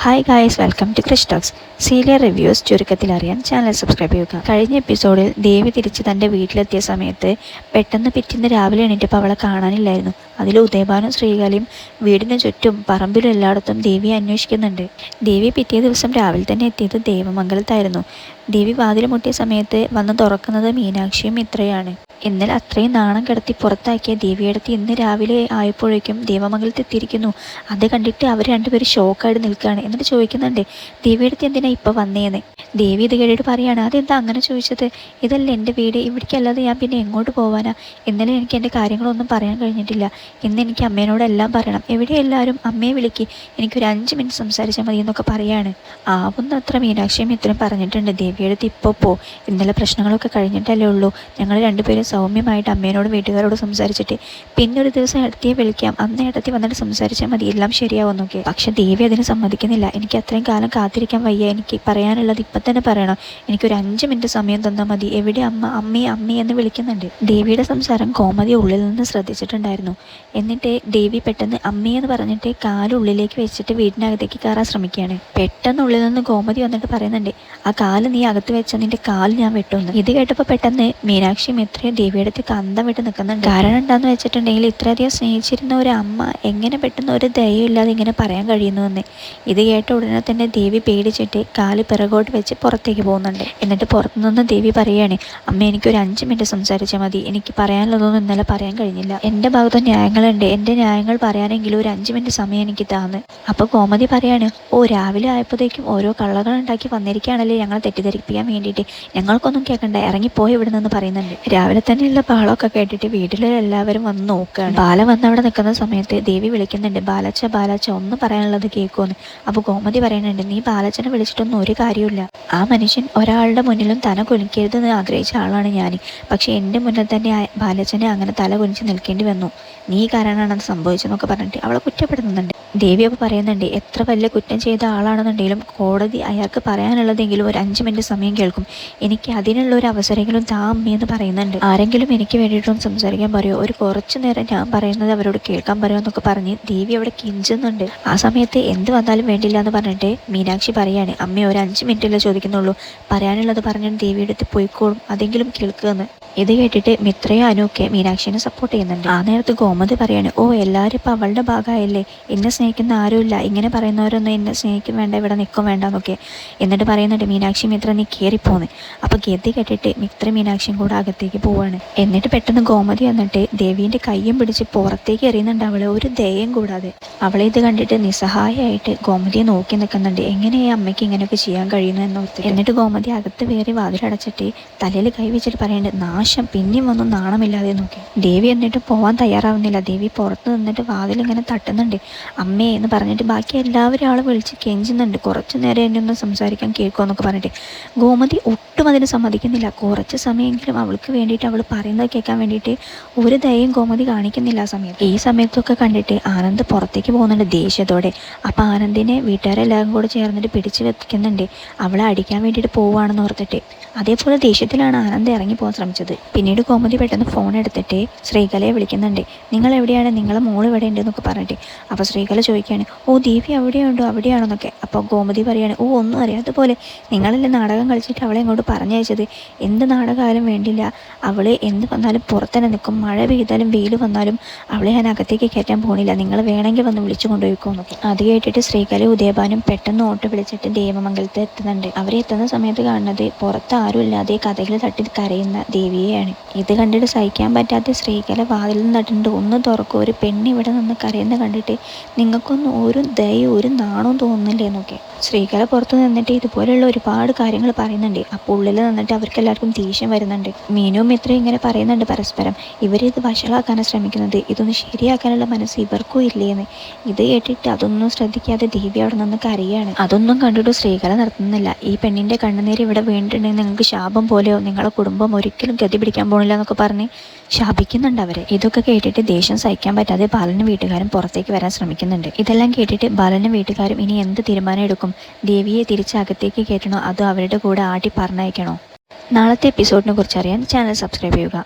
Hi guys, welcome to Krish talks. Serial reviews ചുരുക്കത്തിൽ അറിയാൻ channel subscribe ചെയ്യുക. കഴിഞ്ഞ എപ്പിസോഡിൽ ദേവി തിരിച്ച് തൻ്റെ വീട്ടിലെത്തിയ സമയത്ത് പെട്ടെന്ന് പിറ്റേന്ന് രാവിലെ എണീറ്റപ്പോൾ അവളെ കാണാനില്ലായിരുന്നു. അതിൽ ഉദയഭാനും ശ്രീകലയും വീടിന് ചുറ്റും പറമ്പിലും എല്ലായിടത്തും ദേവിയെ അന്വേഷിക്കുന്നുണ്ട്. ദേവി പിറ്റേ ദിവസം രാവിലെ തന്നെ എത്തിയത് ദേവമംഗലത്തായിരുന്നു. ദേവി വാതിൽ മുട്ടിയ സമയത്ത് വന്ന് തുറക്കുന്നത് മീനാക്ഷിയും മിത്രയാണ്. എന്നാൽ അത്രയും നാണം കിടത്തി പുറത്താക്കിയ ദേവിയെടുത്ത് ഇന്ന് രാവിലെ ആയപ്പോഴേക്കും ദേവമംഗലത്ത് എത്തിയിരിക്കുന്നു. അത് കണ്ടിട്ട് അവർ രണ്ടുപേരും ഷോക്കായിട്ട് നിൽക്കുകയാണ്. എന്നിട്ട് ചോദിക്കുന്നുണ്ട്, ദേവിയെടുത്ത് എന്തിനാ ഇപ്പോൾ വന്നേന്ന്. ദേവി ഇത് കേട്ടിട്ട് പറയാണ്, അതെന്താ അങ്ങനെ ചോദിച്ചത്? ഇതല്ല എൻ്റെ വീട്, ഇവിടേക്കല്ലാതെ ഞാൻ പിന്നെ എങ്ങോട്ട് പോവാനാ? ഇന്നലെ എനിക്ക് എൻ്റെ കാര്യങ്ങളൊന്നും പറയാൻ കഴിഞ്ഞിട്ടില്ല. ഇന്ന് എനിക്ക് അമ്മേനോടെല്ലാം പറയണം. എവിടെ എല്ലാവരും അമ്മയെ വിളിക്ക്, എനിക്കൊരു 5 മിനിറ്റ് സംസാരിച്ചാൽ മതി എന്നൊക്കെ പറയാണ്. ആവുന്നത്ര മീനാക്ഷിയും ഇത്രയും പറഞ്ഞിട്ടുണ്ട്. ദേവിയെടുത്ത് ഇപ്പോൾ പോ, ഇന്നലെ പ്രശ്നങ്ങളൊക്കെ കഴിഞ്ഞിട്ടല്ലേ ഉള്ളൂ. ഞങ്ങൾ രണ്ടുപേരും സൗമ്യമായിട്ട് അമ്മേനോടും വീട്ടുകാരോട് സംസാരിച്ചിട്ട് പിന്നെ ഒരു ദിവസം ഏട്ടത്തിയെ വിളിക്കാം, അന്ന് ഏട്ടത്തി വന്നിട്ട് സംസാരിച്ചാൽ മതി, എല്ലാം ശരിയാവുന്നൊക്കെ. പക്ഷെ ദേവി അതിന് സമ്മതിക്കുന്നില്ല. എനിക്ക് അത്രയും കാലം കാത്തിരിക്കാൻ വയ്യ, എനിക്ക് പറയാനുള്ളത് ഇപ്പം തന്നെ പറയണം. എനിക്കൊരു 5 മിനിറ്റ് സമയം തന്നാൽ മതി. എവിടെ അമ്മ, അമ്മേ എന്ന് വിളിക്കുന്നുണ്ട്. ദേവിയുടെ സംസാരം കോമതി ഉള്ളിൽ നിന്ന് ശ്രദ്ധിച്ചിട്ടുണ്ടായിരുന്നു. എന്നിട്ട് ദേവി പെട്ടെന്ന് അമ്മയെന്ന് പറഞ്ഞിട്ട് കാലുള്ളിലേക്ക് വെച്ചിട്ട് വീടിനകത്തേക്ക് കയറാൻ ശ്രമിക്കുകയാണ്. പെട്ടെന്ന് ഉള്ളിൽ നിന്ന് കോമതി വന്നിട്ട് പറയുന്നുണ്ട്, ആ കാല് നീ അകത്ത് വെച്ച നിന്റെ കാല് ഞാൻ വെട്ടുന്നു. ഇത് കേട്ടപ്പോൾ പെട്ടെന്ന് മീനാക്ഷി മിത്രയും ദേവിയുടെ അടുത്ത് കന്തം വിട്ട് നിൽക്കുന്നുണ്ട്. കാരണം എന്താണെന്ന് വെച്ചിട്ടുണ്ടെങ്കിൽ ഇത്രയധികം സ്നേഹിച്ചിരുന്ന ഒരു അമ്മ എങ്ങനെ പെട്ടെന്ന് ഒരു ദയയില്ലാതെ ഇങ്ങനെ പറയാൻ കഴിയുന്നുവെന്ന്. ഇത് കേട്ട ഉടനെ തന്നെ ദേവി പേടിച്ചിട്ട് കാല് പിറകോട്ട് വെച്ച് പുറത്തേക്ക് പോകുന്നുണ്ട്. എന്നിട്ട് പുറത്തുനിന്ന് ദേവി പറയുകയാണ്, അമ്മ എനിക്കൊരു 5 മിനിറ്റ് സംസാരിച്ചാൽ മതി, എനിക്ക് പറയാനുള്ളതൊന്നും ഇന്നലെ പറയാൻ കഴിഞ്ഞില്ല. എൻ്റെ ഭാഗത്ത് ന്യായങ്ങളുണ്ട്, എൻ്റെ ന്യായങ്ങൾ പറയാനെങ്കിലും ഒരു 5 മിനിറ്റ് സമയം എനിക്ക് താന്ന്. അപ്പോൾ കോമതി പറയാണ്, ഓ രാവിലെ ആയപ്പോഴത്തേക്കും ഓരോ കള്ളകളുണ്ടാക്കി വന്നിരിക്കുകയാണല്ലേ ഞങ്ങളെ തെറ്റിദ്ധരിപ്പിക്കാൻ വേണ്ടിയിട്ട്. ഞങ്ങൾക്കൊന്നും കേൾക്കണ്ട, ഇറങ്ങിപ്പോയി ഇവിടെ നിന്ന് പറയുന്നുണ്ട്. രാവിലെ തന്നെയുള്ള ബഹളമൊക്കെ കേട്ടിട്ട് വീട്ടിലെ എല്ലാവരും വന്ന് നോക്കുകയാണ്. ബാല വന്ന് അവിടെ നിൽക്കുന്ന സമയത്ത് ദേവി വിളിക്കുന്നുണ്ട്, ബാലച്ച ഒന്ന് പറയാനുള്ളത് കേൾക്കുമെന്ന്. അപ്പോൾ കോമതി പറയുന്നുണ്ട്, നീ ബാലച്ചനെ വിളിച്ചിട്ടൊന്നും ഒരു കാര്യമില്ല. ആ മനുഷ്യൻ ഒരാളുടെ മുന്നിലും തല കുനിക്കരുതെന്ന് ആഗ്രഹിച്ച ആളാണ് ഞാൻ. പക്ഷെ എൻ്റെ മുന്നിൽ തന്നെ ബാലച്ചനെ അങ്ങനെ തല കുനിച്ച് നിൽക്കേണ്ടി വന്നു. നീ കാരണമാണ് അത് സംഭവിച്ചതെന്നൊക്കെ പറഞ്ഞിട്ട് അവളെ കുറ്റപ്പെടുത്തുന്നുണ്ട്. ദേവി അപ്പോൾ പറയുന്നുണ്ട്, എത്ര വലിയ കുറ്റം ചെയ്ത ആളാണെന്നുണ്ടെങ്കിലും കോടതി അയാൾക്ക് പറയാനുള്ളതെങ്കിലും ഒരു 5 മിനിറ്റ് സമയം കേൾക്കും. എനിക്ക് അതിനുള്ള ഒരു അവസരമെങ്കിലും താ അമ്മയെന്ന് പറയുന്നുണ്ട്. ആരെങ്കിലും എനിക്ക് വേണ്ടിയിട്ടൊന്നും സംസാരിക്കാൻ പറയുമോ, ഒരു കുറച്ചു നേരം ഞാൻ പറയുന്നത് അവരോട് കേൾക്കാൻ പറയുമോ എന്നൊക്കെ പറഞ്ഞ് ദേവി അവിടെ കിഞ്ചുന്നുണ്ട്. ആ സമയത്ത് എന്ത് വന്നാലും വേണ്ടില്ല എന്ന് പറഞ്ഞിട്ട് മീനാക്ഷി പറയാണ്, അമ്മ ഒരു 5 മിനിറ്റല്ലേ ചോദിക്കുന്നുള്ളൂ, പറയാനുള്ളത് പറഞ്ഞിട്ട് ദേവിയുടെ അടുത്ത് പോയിക്കോളും, അതെങ്കിലും കേൾക്കുമെന്ന്. ഇത് കേട്ടിട്ട് മിത്രയും അനുവൊക്കെ മീനാക്ഷിനെ സപ്പോർട്ട് ചെയ്യുന്നുണ്ട്. ആ നേരത്ത് ഗോമതി പറയാണ്, ഓ എല്ലാവരും ഇപ്പം അവളുടെ ഭാഗമായല്ലേ, എന്നെ സ്നേഹിക്കുന്ന ആരുമില്ല, ഇങ്ങനെ പറയുന്നവരൊന്നും എന്നെ സ്നേഹിക്കും വേണ്ട, ഇവിടെ നിൽക്കും വേണ്ട എന്നൊക്കെ. എന്നിട്ട് പറയുന്നുണ്ട്, മീനാക്ഷി മിത്ര നീ കയറിപ്പോന്ന്. അപ്പോൾ ഗതി കേട്ടിട്ട് മിത്ര മീനാക്ഷിയും കൂടെ അകത്തേക്ക് പോവാണ്. എന്നിട്ട് പെട്ടെന്ന് ഗോമതി വന്നിട്ട് ദേവീൻ്റെ കയ്യും പിടിച്ച് പുറത്തേക്ക് എറിയുന്നുണ്ട്, അവളെ ഒരു ദയം കൂടാതെ. അവളെ ഇത് കണ്ടിട്ട് നിസ്സഹായമായിട്ട് ഗോമതിയെ നോക്കി നിൽക്കുന്നുണ്ട്, എങ്ങനെയാണ് അമ്മയ്ക്ക് ഇങ്ങനെയൊക്കെ ചെയ്യാൻ കഴിയുന്നു എന്നോർത്ത്. എന്നിട്ട് ഗോമതി അകത്ത് വേറി വാതിലടച്ചിട്ട് തലയിൽ കൈ വെച്ചിട്ട് പറയുന്നുണ്ട്, നാശം പിന്നെയും ഒന്നും നാണമില്ലാതെ നോക്കി. ദേവി എന്നിട്ട് പോവാൻ തയ്യാറാവുന്നില്ല. ദേവി പുറത്ത് നിന്നിട്ട് വാതിലിങ്ങനെ തട്ടുന്നുണ്ട്, അമ്മേ എന്ന് പറഞ്ഞിട്ട് ബാക്കി എല്ലാവരും ആളെ വിളിച്ച് കെഞ്ചുന്നുണ്ട്, കുറച്ചു നേരം എന്നെ ഒന്ന് സംസാരിക്കാൻ കേൾക്കുമെന്നൊക്കെ പറഞ്ഞിട്ട്. ഗോമതി ഒട്ടും അതിന് സമ്മതിക്കുന്നില്ല. കുറച്ച് സമയമെങ്കിലും അവൾക്ക് വേണ്ടിയിട്ട് അവൾ പറയുന്നത് കേൾക്കാൻ വേണ്ടിയിട്ട് ഒരു ദയയും ഗോമതി കാണിക്കുന്നില്ല ആ സമയത്ത്. ഈ സമയത്തൊക്കെ കണ്ടിട്ട് ആനന്ദ് പുറത്തേക്ക് പോകുന്നുണ്ട് ദേഷ്യത്തോടെ. അപ്പോൾ ആനന്ദിനെ വീട്ടുകാരെല്ലാവരും കൂടെ ചേർന്നിട്ട് പിടിച്ചു വെക്കുന്നുണ്ട്, അവളെ അടിക്കാൻ വേണ്ടിയിട്ട് പോവുകയാണെന്ന് ഓർത്തിട്ട്. അതേപോലെ ദേഷ്യത്തിലാണ് ആനന്ദ് ഇറങ്ങി പോകാൻ ശ്രമിച്ചത്. പിന്നീട് കോമതി പെട്ടെന്ന് ഫോൺ എടുത്തിട്ട് ശ്രീകലയെ വിളിക്കുന്നുണ്ട്, നിങ്ങൾ എവിടെയാണ്, നിങ്ങളെ മോൾ ഇവിടെ ഉണ്ട് എന്നൊക്കെ പറഞ്ഞിട്ട്. അപ്പോൾ ശ്രീകല ചോദിക്കുകയാണ്, ഓ ദേവി അവിടെയുണ്ടോ, അവിടെയാണെന്നൊക്കെ. അപ്പോൾ ഗോമതി പറയാണ്, ഓ ഒന്നും അറിയാത്ത പോലെ, നിങ്ങളല്ലേ നാടകം കളിച്ചിട്ട് അവളെ ഇങ്ങോട്ട് പറഞ്ഞയച്ചത്. എന്ത് നാടകമായാലും വേണ്ടില്ല, അവൾ എന്ത് വന്നാലും പുറത്തന്നെ നിൽക്കും, മഴ പെയ്താലും വെയിൽ വന്നാലും അവളെ ഞാൻ അകത്തേക്ക് കയറ്റാൻ പോകണില്ല, നിങ്ങൾ വേണമെങ്കിൽ വന്ന് വിളിച്ചു കൊണ്ടുപോയിക്കോ എന്നൊക്കെ. അത് കേട്ടിട്ട് ശ്രീകല ഉദയഭാനും പെട്ടെന്ന് ഓട്ടോ വിളിച്ചിട്ട് ദേവമംഗലത്ത് എത്തുന്നുണ്ട്. അവരെത്തുന്ന സമയത്ത് കാണുന്നത് പുറത്ത് ആരുമില്ലാതെ കഥകൾ തട്ടി കരയുന്ന ദേവിയെയാണ്. ഇത് കണ്ടിട്ട് സഹിക്കാൻ പറ്റാത്ത ശ്രീകല വാതിൽ നിന്ന് തട്ടിട്ട്, ഒന്ന് തുറക്കും, ഒരു പെണ്ണ് ഇവിടെ നിന്ന് കരയുന്ന കണ്ടിട്ട് നിങ്ങൾക്കൊന്നും ഒരു ദയവും ഒരു നാണവും തോന്നുന്നില്ലേ എന്നൊക്കെ. ശ്രീകല പുറത്ത് നിന്നിട്ട് ഇതുപോലെയുള്ള ഒരുപാട് കാര്യങ്ങൾ പറയുന്നുണ്ട്. അപ്പോൾ ഉള്ളിൽ നിന്നിട്ട് അവർക്ക് എല്ലാവർക്കും ദേഷ്യം വരുന്നുണ്ട്. മീനുവും മിത്രയും ഇങ്ങനെ പറയുന്നുണ്ട് പരസ്പരം, ഇവരിത് വഷളാക്കാനാണ് ശ്രമിക്കുന്നത്, ഇതൊന്നും ശരിയാക്കാനുള്ള മനസ്സ് ഇവർക്കും ഇല്ലേന്ന്. ഇത് കേട്ടിട്ട് അതൊന്നും ശ്രദ്ധിക്കാതെ ദേവി അവിടെ നിന്ന് കരയാണ്. അതൊന്നും കണ്ടിട്ട് ശ്രീകല നിർത്തുന്നില്ല. ഈ പെണ്ണിൻ്റെ കണ്ണുനീര് ഇവിടെ വീണിട്ടുണ്ടെങ്കിൽ നിങ്ങൾക്ക് ശാപം പോലെയോ, നിങ്ങളെ കുടുംബം ഒരിക്കലും ഗതി പിടിക്കാൻ പോണില്ല എന്നൊക്കെ പറഞ്ഞ് ശാപിക്കുന്നുണ്ട് അവരെ. ഇതൊക്കെ കേട്ടിട്ട് ദേഷ്യം സഹിക്കാൻ പറ്റാതെ ബാലനും വീട്ടുകാരും പുറത്തേക്ക് വരാൻ ശ്രമിക്കുന്നുണ്ട്. ഇതെല്ലാം കേട്ടിട്ട് ബാലനും വീട്ടുകാരും ഇനി എന്ത് തീരുമാനം എടുക്കും? ദേവിയെ തിരിച്ച് അകത്തേക്ക് കയറ്റണോ അതോ അവരുടെ കൂടെ ആട്ടി പറഞ്ഞയക്കണോ? നാളത്തെ എപ്പിസോഡിനെ കുറിച്ച് അറിയാൻ ചാനൽ സബ്സ്ക്രൈബ് ചെയ്യുക.